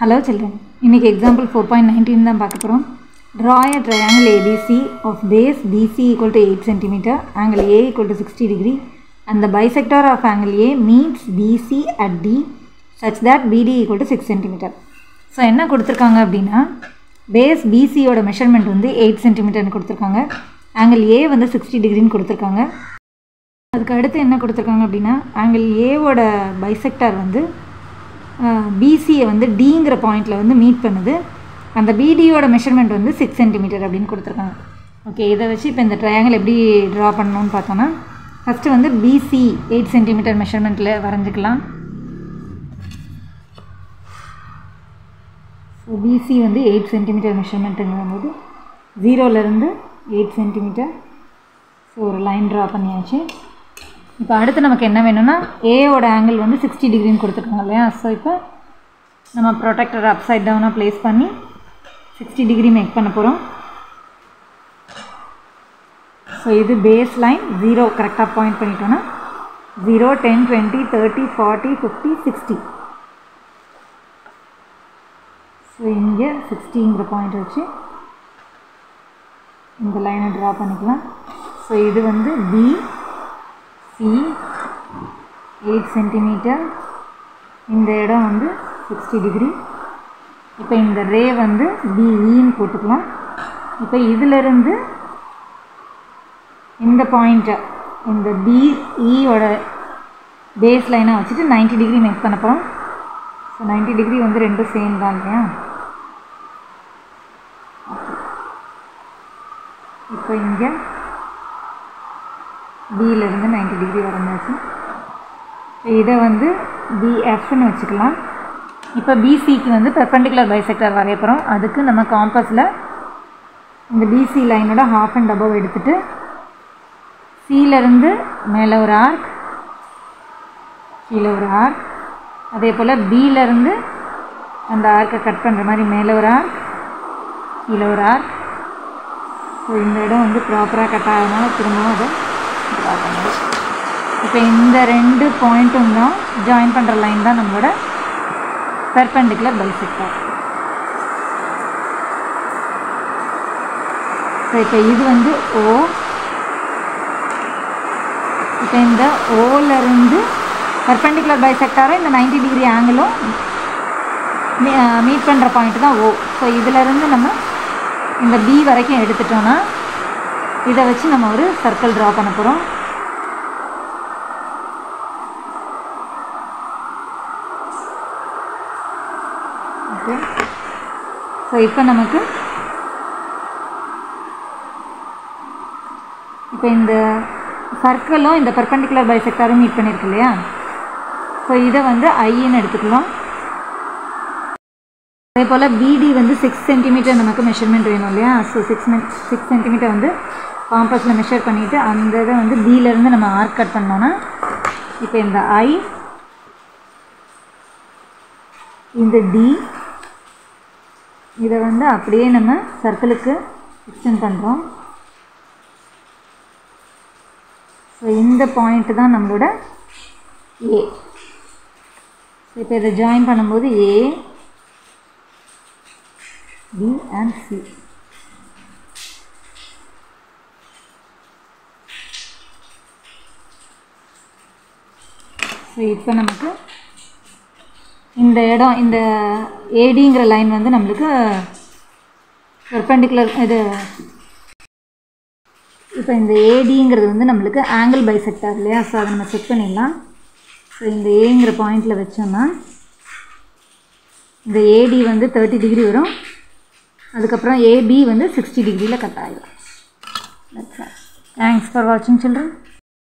Hello children, இன்னைக்கு example 4.19 தான் பார்க்க போறோம். Draw a triangle ABC of base BC equal to 8 cm, angle A equal to 60 degree and the bisector of angle A meets BC at D such that BD equal to 6 cm. So என்ன கொடுத்திருக்காங்க அப்படினா base BC ஓட measurement வந்து 8 cm ன்னு கொடுத்திருக்காங்க. angle A வந்து 60 degree ன்னு கொடுத்திருக்காங்க. அதுக்கு அடுத்து என்ன கொடுத்திருக்காங்க அப்படினா angle A ஓட bisector வந்து BC வந்து Dங்கிற பாயிண்ட்ல வந்து மீட் பண்ணுது. அந்த BD ஓட மெஷர்மென்ட் வந்து 6 cm அப்படினு கொடுத்திருக்காங்க. ஓகே, இத வச்சு இப்போ இந்த ட்ரையாங்கிள் எப்படி டிரா பண்ணனும்னு பார்த்தோம்னா ஃபர்ஸ்ட் வந்து BC 8 cm மெஷர்மென்ட்ல வரைஞ்சிக்கலாம். சோ BC வந்து 8 cm மெஷர்மென்ட்ங்கறது 0 ல இருந்து 8 cm. சோ ஒரு லைன் டிரா பண்ணியாச்சு. இப்போ அடுத்து நமக்கு என்ன வேணும்னா A ஓட ஆங்கிள் வந்து 60 டிகிரி ன்னு கொடுத்திருக்காங்க இல்லையா? சோ இப்போ நம்ம ப்ரொடெக்டர் அப்சைட் டவுனா ப்ளேஸ் பண்ணி 60 டிகிரி மேக் பண்ண போறோம். சோ இது பேஸ் லைன் 0 கரெக்ட்டா பாயிண்ட் பண்ணிட்டோம்னா 0 10 20 30 40 50 60. சோ இங்க 60ங்கற பாயிண்ட் வச்சு இந்த லைனை டிரா பண்ணிக்கலாம். சோ இது வந்து B C 8 cm, இந்த இடம் வந்து 60 டிகிரி. இப்போ இந்த ரே வந்து BE ன்னு போட்டுக்கலாம். இப்போ இதில இருந்து இந்த பாயிண்ட் இந்த BE ஓட பேஸ் லைனை வச்சிட்டு 90 டிகிரி மேக் பண்ண போறோம். சோ 90 டிகிரி வந்து ரெண்டும் சேம் தான் இல்லையா? இப்போ இங்க B ல இருந்து 90 டிகிரி வரையாச்சு. இத வந்து BF ன்னு வச்சுக்கலாம். இப்போ BC க்கு வந்து பெர்பெண்டிகுலர் பைசெக்டர் வரைய போறோம். அதுக்கு நம்ம காம்பஸ்ல இந்த BC லைனோட half and above எடுத்துட்டு C ல இருந்து மேலே ஒரு ஆர்க், கீழ ஒரு ஆர்க், அதே போல B ல இருந்து அந்த ஆர்க்கை கட் பண்ற மாதிரி மேலே ஒரு ஆர்க், கீழ ஒரு ஆர்க். சோ இந்த இடம் வந்து ப்ராப்பரா கட் ஆகணும்னா திரும்பவும் அதை டிரா பண்ணணும். இப்போ இந்த ரெண்டு பாயிண்ட்டும் தான் ஜாயின் பண்ற லைன் தான் நம்மளோட பெர்பெண்டிகுலர் பைசெக்டர். சோ இப்போ இது வந்து O. இப்போ இந்த O ல இருந்து பெர்பெண்டிகுலர் பைசெக்டரும் இந்த 90 டிகிரி ஆங்கிளும் மீட் பண்ற பாயிண்ட் தான் O. சோ இதில இருந்து நம்ம இந்த B வரைக்கும் எடுத்துட்டோம்னா இத வச்சு நம்ம ஒரு சர்க்கிள் டிரா பண்ண போறோம். ஓகே, சோ இப்போ நமக்கு இப்போ இந்த சர்க்கிளும் இந்த பெர்பெண்டிகுலர் பைசெக்டரும் மீட் பண்ணிருக்கு இல்லையா? சோ இத வந்து I ன்னு எடுத்துக்கலாம். அதே போல BD வந்து 6 cm நமக்கு மெஷர்மென்ட் வேணும் இல்லையா? சோ 6 cm வந்து காம்பஸ்ல மெஷர் பண்ணிட்டு அந்த இத வந்து B ல இருந்து நம்ம ஆர்க் கட் பண்ணோம்னா இப்போ இந்த I இந்த D இத வந்து அப்படியே நம்ம சர்க்கிளுக்கு எக்ஸ்டெண்ட் பண்றோம். சோ இந்த பாயிண்ட் தான் நம்மளோட A. இப்போ இத ஜாயின் பண்ணும்போது A B and C. So இப்போ நமக்கு இந்த இடம் இந்த ADங்கிற லைன் வந்து நம்மளுக்கு பெர்பெண்டிகுலர் இது. இப்போ இந்த ADங்கிறது வந்து நம்மளுக்கு ஆங்கிள் பைசெக்டர் இல்லையா? ஸோ அதை நம்ம செக் பண்ணிடலாம். ஸோ இந்த Aங்கிற பாயிண்டில் வச்சோம்னா இந்த AD வந்து 30 டிகிரி வரும். அதுக்கப்புறம் AB வந்து 60 டிகிரியில் கட் ஆகிடும். That's all. Thanks for watching children.